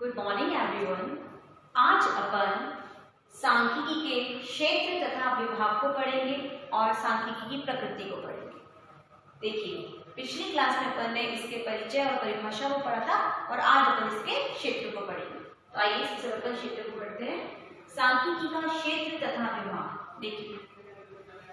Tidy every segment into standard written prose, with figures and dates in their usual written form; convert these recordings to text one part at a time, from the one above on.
Good morning everyone. आज अपन सांख्यिकी के क्षेत्र तथा विभाग को पढ़ेंगे और सांख्यिकी की प्रकृति को पढ़ेंगे। देखिए, पिछली क्लास में अपन ने इसके परिचय और परिभाषा को पढ़ा था और आज अपन इसके क्षेत्र को पढ़ेंगे। तो आइए सबसे अपन क्षेत्र को पढ़ते हैं। सांख्यिकी का क्षेत्र तथा विभाग। देखिए,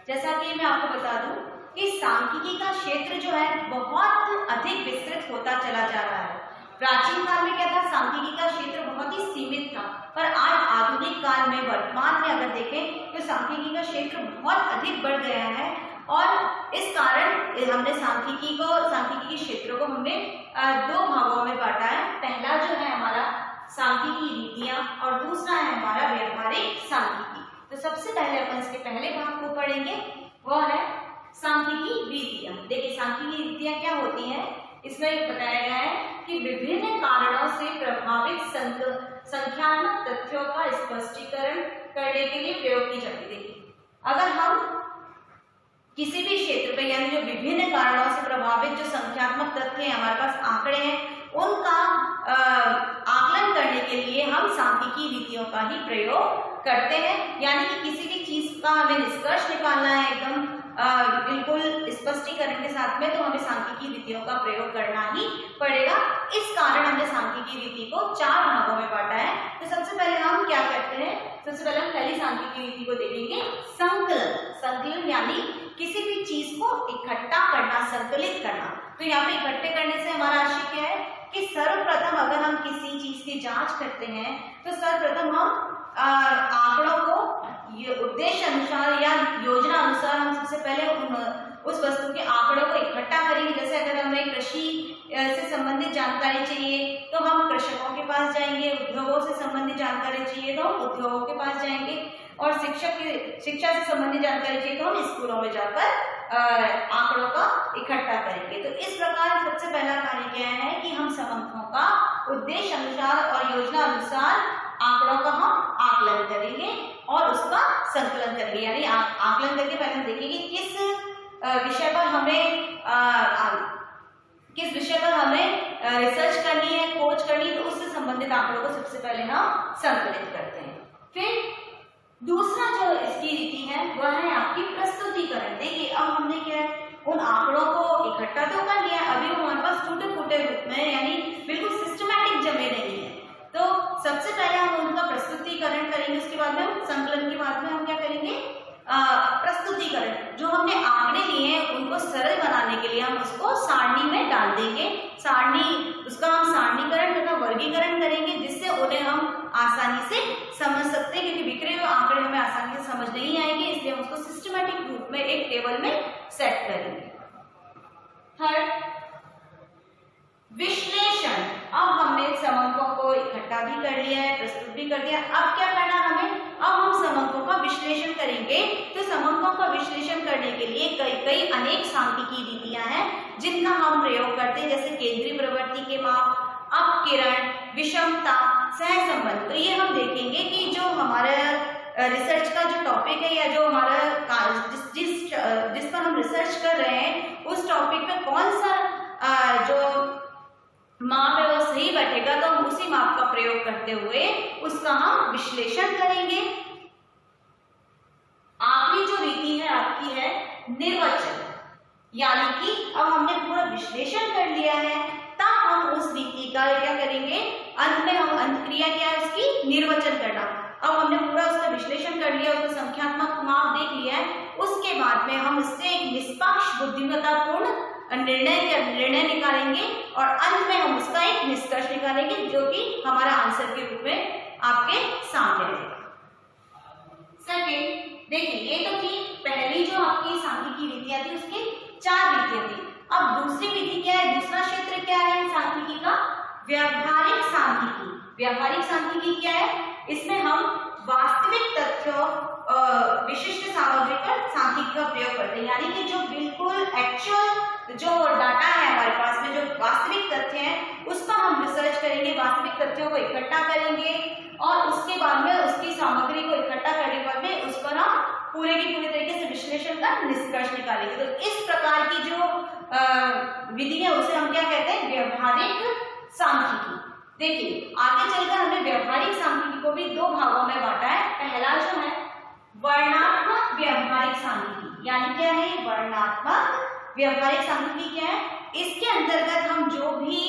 जैसा कि मैं आपको बता दूं कि सांख्यिकी का क्षेत्र जो है बहुत अधिक विस्तृत होता चला जा रहा है। प्राचीन काल में क्या था, सांख्यिकी का क्षेत्र बहुत ही सीमित था, पर आज आधुनिक काल में वर्तमान में अगर देखें तो सांख्यिकी का क्षेत्र बहुत अधिक बढ़ गया है और इस कारण हमने सांख्यिकी के क्षेत्रों को हमने दो भागों में बांटा है। पहला जो है हमारा सांख्यिकी रीतियां और दूसरा है हमारा व्यवहारिक सांख्यिकी। तो सबसे पहले अपन इसके पहले भाग को पढ़ेंगे, वह है सांख्यिकी रीतियां। देखिए, सांख्यिकी रीतियां क्या होती हैं, इसमें बताया गया है कि विभिन्न कारणों से प्रभावित संख्यात्मक तथ्यों का स्पष्टीकरण करने के लिए प्रयोग की जाती है। देखिए, अगर हम किसी भी क्षेत्र पे यानी जो विभिन्न कारणों से प्रभावित जो संख्यात्मक तथ्य हैं, हमारे पास आंकड़े हैं, उनका आकलन करने के लिए हम सांख्यिकी रीतियों का ही प्रयोग करते हैं। यानी कि किसी भी चीज का हमें निष्कर्ष निकालना है एकदम बिल्कुल स्पष्टीकरण के साथ में, तो हमें सांख्यिकी रीतियों का प्रयोग करना ही पड़ेगा। इस कारण हमने सांख्यिकी रीति को 4 भागों में बांटा है। तो सबसे पहले हम क्या करते हैं, सबसे पहले हम पहली सांख्यिकी रीति को देखेंगे, संकलन। संकलन यानी किसी भी चीज को इकट्ठा करना, संकलित करना। तो यहाँ पे इकट्ठे करने से हमारा आशय क्या है कि सर्वप्रथम अगर हम किसी चीज की जांच करते हैं तो सर्वप्रथम हम आंकड़ों को उद्देश्य अनुसार या योजना अनुसार हम सबसे पहले उस वस्तु के आंकड़ों को इकट्ठा करेंगे। जैसे अगर हमें कृषि से संबंधित जानकारी चाहिए तो हम कृषकों के पास जाएंगे, उद्योगों से संबंधित जानकारी चाहिए तो हम उद्योगों के पास जाएंगे, और शिक्षा से संबंधित जानकारी चाहिए तो हम स्कूलों में जाकर आंकड़ों का इकट्ठा करेंगे। तो इस प्रकार सबसे पहला कार्य क्या है कि हम समंकों का उद्देश्य अनुसार और योजना अनुसार आंकड़ों का हम आकलन करेंगे और उसका संकलन करेंगे। यानी आकलन करके पहले हम देखेंगे किस विषय पर हमें रिसर्च करनी है, खोज करनी है, तो उससे संबंधित आंकड़ों को सबसे पहले हम संकलित करते हैं। फिर दूसरा जो इसकी रीति है वह है आपकी प्रस्तुतिकरण। देखिए, अब हमने क्या है, उन आंकड़ों को इकट्ठा तो कर लिया, अभी वो हमारे पास टूटे फूटे रूप में यानी बिल्कुल सिस्टमैटिक जमे नहीं है। तो सबसे पहले हम उनका प्रस्तुतिकरण करेंगे, उसके बाद में हम संकलन के बाद में हम क्या करेंगे, प्रस्तुतिकरण। जो हमने आंकड़े लिए हैं उनको सरल बनाने के लिए हम उसको सारणी में डाल देंगे। उसका हम सारणीकरण तथा वर्गीकरण करेंगे, जिससे उन्हें हम आसानी से समझ सकते हैं, क्योंकि बिखरे हुए आंकड़े हमें आसानी से समझ नहीं आएंगे, इसलिए हम उसको सिस्टमैटिक रूप में एक टेबल में सेट करेंगे। थर्ड, विश्लेषण। अब हमने समंकों को इकट्ठा भी कर लिया है, प्रस्तुत भी कर दिया, अब क्या करना हमें, अब हम समंकों का विश्लेषण करेंगे। तो समंकों का विश्लेषण करने के लिए कई अनेक सांख्यिकी रीतियां हैं जिनका हम प्रयोग करते हैं, जैसे केंद्रीय प्रवृत्ति के माप, अपकिरण, विषमता, सहसंबंध। तो ये हम देखेंगे कि जो हमारा रिसर्च का जो टॉपिक है या जो हमारा जिस पर हम रिसर्च कर रहे हैं उस टॉपिक पे कौन सा जो माप है वो सही बैठेगा, तो हम उसी माप का प्रयोग करते हुए उसका हम विश्लेषण करेंगे। आखिरी जो रीति है आपकी है निर्वचन, यानी कि अब हमने पूरा विश्लेषण कर लिया है, तब हम उस रीति का क्या करेंगे, अंत में हम अंतक्रिया क्या है उसकी, निर्वचन करना। अब हमने पूरा उसका विश्लेषण कर लिया, उसका संख्यात्मक माप देख लिया है, उसके बाद में हम इससे एक निष्पक्ष बुद्धिमत्तापूर्ण निर्णय निकालेंगे और अंत में हम उसका एक निष्कर्ष निकालेंगे, जो कि हमारा आंसर के रूप में आपके सामने रहेगा। सेकंड, देखिए, ये तो थी पहली जो आपकी सांख्यिकी रीतियां थी, उसकी 4 रीतियां थी। अब दूसरी विधि क्या है, दूसरा क्षेत्र क्या है सांख्यिकी का, व्यवहारिक सांख्यिकी। व्यवहारिक सांख्यिकी क्या है, इसमें हम वास्तविक तथ्यों विशिष्ट सामग्री पर सांख्यिकी का प्रयोग करते हैं। यानी कि जो बिल्कुल एक्चुअल जो डाटा है हमारे पास में, जो वास्तविक तथ्य हैं, उसका हम रिसर्च करेंगे, वास्तविक तथ्यों को इकट्ठा करेंगे और उसके बाद में उसकी सामग्री को इकट्ठा करने के बाद में उस पर हम पूरे की पूरी तरीके से विश्लेषण का निष्कर्ष निकालेंगे। तो इस प्रकार की जो विधि है उसे हम क्या कहते हैं, व्यवहारिक सांख्यिकी। देखिए आगे चलकर हमने व्यवहारिक सांख्यिकी को भी दो भागों में बांटा है। पहला जो है वर्णनात्मक व्यवहारिक सांख्यिकी, यानी क्या है वर्णनात्मक व्यवहारिक सांख्यिकी क्या है, इसके अंतर्गत हम जो भी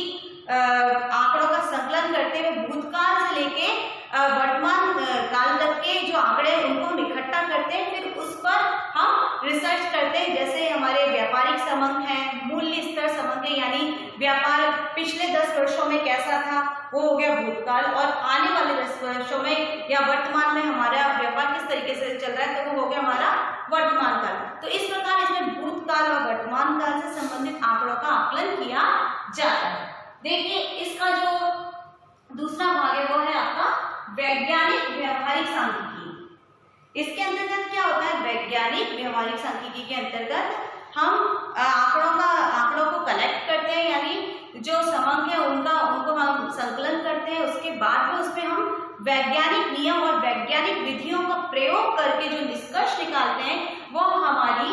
आंकड़ों का संकलन करते हैं भूतकाल से लेके वर्तमान काल तक के जो आंकड़े उनको हम इकट्ठा करते हैं, फिर उस पर हम रिसर्च करते हैं। जैसे हमारे व्यापारिक समंक है, मूल्य स्तर समंक है, यानी व्यापार पिछले 10 वर्षों में कैसा था वो हो गया भूतकाल, और आने वाले 10 वर्षों में या वर्तमान में हमारा व्यापार किस तरीके से चल रहा है तो वो हो गया हमारा वर्तमान काल। तो इस प्रकार इसमें भूतकाल और वर्तमान काल से संबंधित आंकड़ों का आकलन किया जाता है। देखिए इसका जो दूसरा भाग है वो है आपका वैज्ञानिक व्यवहारिक सांख्यिकी। इसके अंतर्गत क्या होता है, वैज्ञानिक व्यवहारिक सांख्यिकी के अंतर्गत हम आंकड़ों को कलेक्ट करते हैं, यानी जो समंक है उनको हम संकलन करते हैं, उसके बाद में उसमें हम वैज्ञानिक नियम और वैज्ञानिक विधियों का प्रयोग करके जो निष्कर्ष निकालते हैं वो हमारी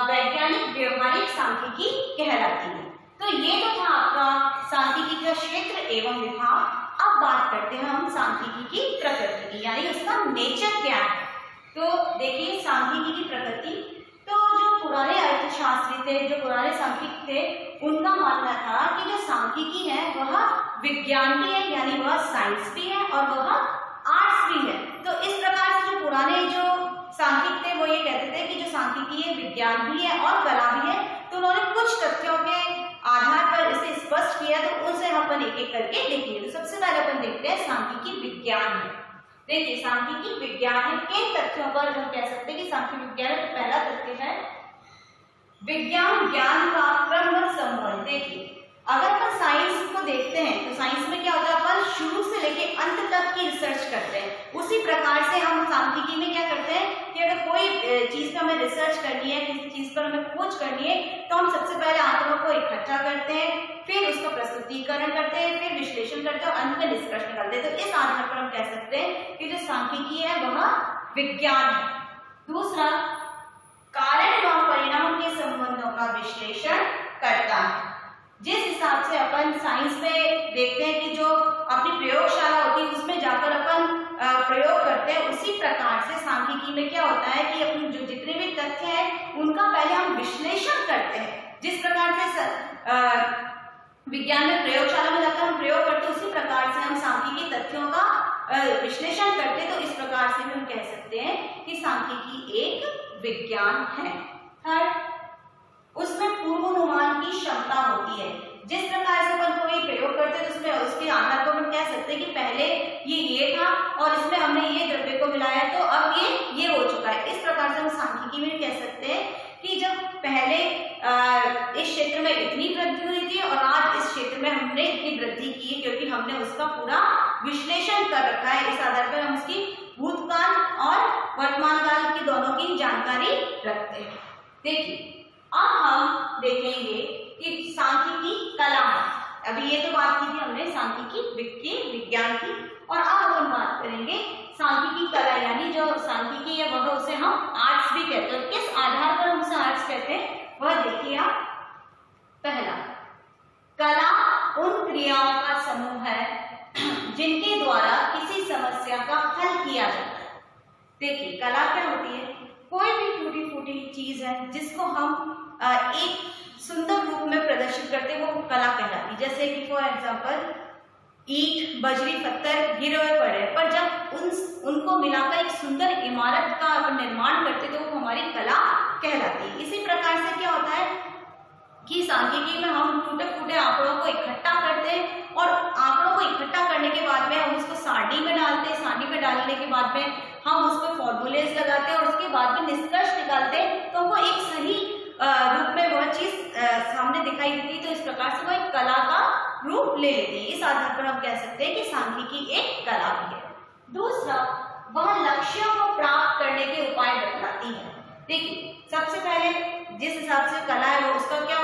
वैज्ञानिक व्यवहारिक सांख्यिकी कहलाती है। तो ये तो था आपका सांख्यिकी का क्षेत्र एवं विभाग। अब बात करते हैं हम सांख्यिकी की प्रकृति की, यानी उसका नेचर क्या है। तो देखिए सांख्यिकी की प्रकृति, तो जो पुराने अर्थशास्त्री थे, जो पुराने सांख्यिक थे, उनका मानना था कि जो सांख्यिकी है वह विज्ञान भी है, यानी वह साइंस भी है और वह आर्ट्स भी है। तो इस प्रकार से जो पुराने जो सांख्यिक थे वो ये कहते थे कि जो सांख्यिकी है विज्ञान भी है और कला भी है। तो उन्होंने कुछ तथ्यों के आधार पर इसे स्पष्ट किया, तो उसे अपन एक एक करके देखेंगे। तो सबसे पहले अपन देखते हैं सांख्यिकी विज्ञान है। देखिए सांख्यिकी विज्ञान है, किन तथ्यों पर हम कह सकते हैं कि सांख्यिकी विज्ञान है। तो पहला तथ्य है विज्ञान ज्ञान का क्रमबद्ध संबंध। देखिए अगर अपन साइंस को देखते हैं तो साइंस में क्या होता है, अपन शुरू से लेके अंत तक की रिसर्च करते हैं। उसी प्रकार से हम सांख्यिकी में क्या करते हैं कि अगर कोई चीज पर हमें रिसर्च करनी है, किसी चीज पर हमें खोज करनी है, तो हम सबसे पहले आंकड़ों को इकट्ठा करते हैं, फिर उसका प्रस्तुतिकरण करते हैं, फिर विश्लेषण करते हैं और अंत में निष्कर्ष निकालते हैं। तो इस आधार पर हम कह सकते हैं कि जो सांख्यिकी है वह विज्ञान है। दूसरा कारण एवं परिणाम के संबंधों का विश्लेषण करता है। जिस हिसाब से अपन साइंस में देखते हैं कि जो अपनी प्रयोगशाला होती है उसमें जाकर अपन प्रयोग करते हैं, उसी प्रकार से सांख्यिकी में क्या होता है कि अपने जो जितने भी तथ्य हैं उनका पहले हम विश्लेषण करते हैं। जिस प्रकार से विज्ञान में प्रयोगशाला में जाकर हम प्रयोग करते हैं, उसी प्रकार से हम सांख्यिकी तथ्यों का विश्लेषण करते हैं। तो इस प्रकार से हम कह सकते हैं कि सांख्यिकी एक विज्ञान है। थर्ड, उसमें पूर्वानुमान की क्षमता होती है। जिस प्रकार से अपन कोई प्रयोग करते हैं तो उसमें उसके आधार पर हम कह सकते हैं कि पहले ये था और इसमें हमने ये द्रव्य को मिलाया तो अब ये हो चुका है। इस प्रकार से हम सांख्यिकी में कह सकते हैं कि जब पहले इस क्षेत्र में इतनी वृद्धि हुई थी और आज इस क्षेत्र में हमने इतनी वृद्धि की है, क्योंकि हमने उसका पूरा विश्लेषण कर रखा है। इस आधार पर हम उसकी भूतकाल और वर्तमान काल की दोनों की जानकारी रखते हैं। देखिए अब हम देखेंगे कि सांख्यिकी कला है। अभी ये तो बात की थी हमने सांख्यिकी विज्ञान की, और अब अपन बात करेंगे सांख्यिकी कला, यानी जो सांख्यिकी है वह उसे हम आर्ट्स भी कहते हैं। किस आधार पर हम उसे आर्ट्स कहते हैं वह देखिए आप। पहला, कला उन क्रियाओं का समूह है जिनके द्वारा किसी समस्या का हल किया जाता है। देखिए कला क्या होती है, कोई भी टूटी फूटी चीज है जिसको हम एक सुंदर रूप में प्रदर्शित करते हैं, वो कला कहलाती है। जैसे कि फॉर एग्जांपल ईंट बजरी पत्थर गिरे हुए पड़े, पर जब उनको मिलाकर एक सुंदर इमारत का अपन निर्माण करते तो वो हमारी कला कहलाती है। इसी प्रकार से क्या होता है कि सांख्यिकी में हम टूटे फूटे आंकड़ों को इकट्ठा करते हैं और आंकड़ों को इकट्ठा करने के बाद में हम उसको सारणी में डालते हैं। सारणी में डालने के बाद में हम उस पर फॉर्मूलेज लगाते हैं और उसके बाद में निष्कर्ष निकालते हैं, तो वो एक सही रूप में वह चीज सामने दिखाई देती है। तो इस प्रकार से वह एक कला का रूप ले लेती है। इस आधार पर हम कह सकते हैं कि सांख्यिकी एक कला भी है। दूसरा, वह लक्ष्यों को प्राप्त करने के उपाय बतलाती है। देखिए सबसे पहले जिस हिसाब से कला है वो उसका क्या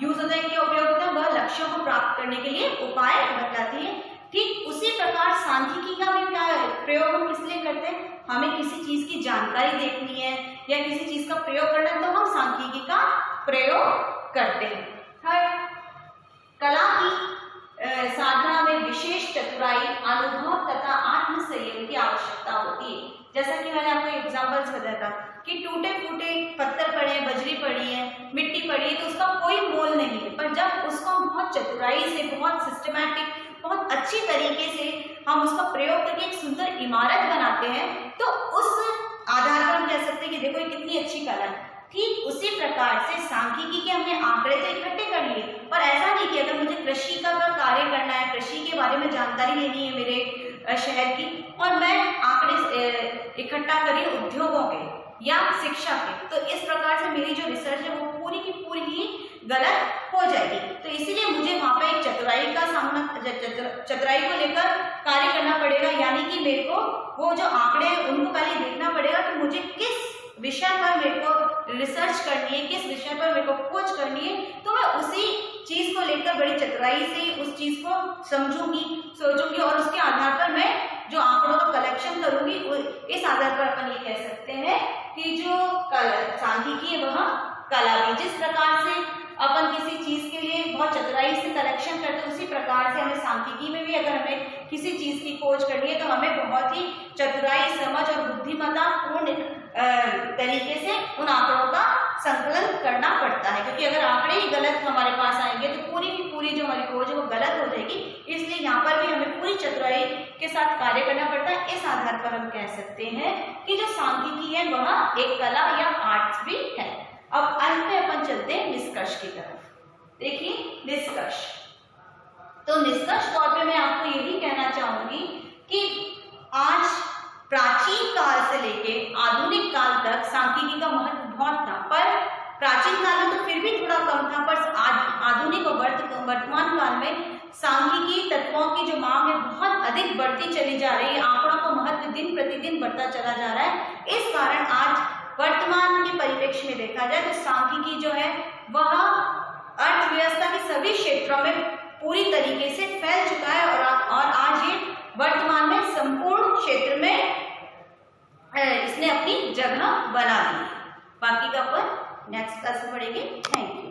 यूज होता है, क्या उपयोग होता है, वह लक्ष्यों को प्राप्त करने के लिए उपाय बतलाती है। ठीक उसी प्रकार सांख्यिकी का भी क्या प्रयोग हम किस लिए करते हैं, हमें किसी चीज की जानकारी देखनी है या किसी चीज का प्रयोग करना है तो हम सांख्यिकी का प्रयोग करते हैं। थर्ड, कला की साधना में विशेष चतुराई, अनुभव तथा आत्म संयम की आवश्यकता होती है। जैसा कि मैंने आपको एग्जांपल्स बताया था कि टूटे फूटे पत्थर पड़े हैं, बजरी पड़ी है, मिट्टी पड़ी है, तो उसका कोई मोल नहीं है, पर जब उसको हम बहुत चतुराई से, बहुत सिस्टमैटिक, बहुत अच्छी तरीके से हम उसका प्रयोग करके एक सुंदर इमारत बनाते हैं, तो उस आधार पर हम कह सकते हैं कि देखो ये कितनी अच्छी कला है। ठीक उसी प्रकार से सांख्यिकी के हमने आंकड़े तो इकट्ठे कर लिए, पर ऐसा नहीं कि अगर मुझे कृषि का कार्य करना है, कृषि के बारे में जानकारी लेनी है मेरे शहर की, और मैं आंकड़े इकट्ठा करी उद्योगों के या शिक्षा के, तो इस प्रकार से मेरी जो रिसर्च है वो पूरी की पूरी ही गलत हो जाएगी। तो इसीलिए मुझे वहां पे एक चतुराई का सामना, चतुराई को लेकर कार्य करना पड़ेगा, यानी कि मेरे को वो जो आंकड़े हैं उनको पहले देखना पड़ेगा कि मुझे किस विषय पर मेरे को रिसर्च करनी है, किस विषय पर मेरे को खोज करनी है, तो मैं उसी चीज को लेकर बड़ी चतुराई से उस चीज को समझूंगी, सोचूंगी, और उसके आधार पर मैं जो आंकड़ों का कलेक्शन करूंगी, इस आधार पर अपन ये कह सकते हैं कि जो सांख्यिकी है वह कला भी। जिस प्रकार से अपन किसी चीज के लिए बहुत चतुराई से कलेक्शन करते हैं, उसी प्रकार से हमें सांख्यिकी में भी अगर हमें किसी चीज की खोज करनी है तो हमें बहुत ही चतुराई, समझ और बुद्धिमत्ता पूर्ण तरीके से उन आंकड़ों का संकलन करना पड़ता है, क्योंकि अगर आंकड़े ही गलत हमारे पास आएंगे तो पूरी की पूरी जो हमारी खोज है वो गलत हो जाएगी। इसलिए यहाँ पर भी हमें पूरी चतुराई के साथ कार्य करना पड़ता है। इस आधार पर हम कह सकते हैं कि जो सांख्यिकी है वह एक कला या आर्ट्स भी है। अब अंत में अपन चलते हैं निष्कर्ष की तरफ। देखिए निष्कर्ष, तो निष्कर्ष तौर पे मैं आपको यही कहना चाहूंगी कि आज प्राचीन काल से लेके आधुनिक काल तक सांख्यिकी का महत्व बहुत था, पर प्राचीन काल में तो फिर भी थोड़ा कम था, पर आधुनिक और वर्तमान काल में सांख्यिकी तत्वों की जो मांग है बहुत अधिक बढ़ती चली जा रही है। आंकड़ों का महत्व दिन प्रतिदिन बढ़ता चला जा रहा है। इस कारण आज वर्तमान के परिप्रेक्ष्य में देखा जाए तो सांख्यिकी जो है वह अर्थव्यवस्था के सभी क्षेत्रों में पूरी तरीके से फैल चुका है, और आज ये वर्तमान में संपूर्ण क्षेत्र में इसने अपनी जगह बना ली है। बाकी का अपन नेक्स्ट क्लास में पढ़ेंगे। Thank you.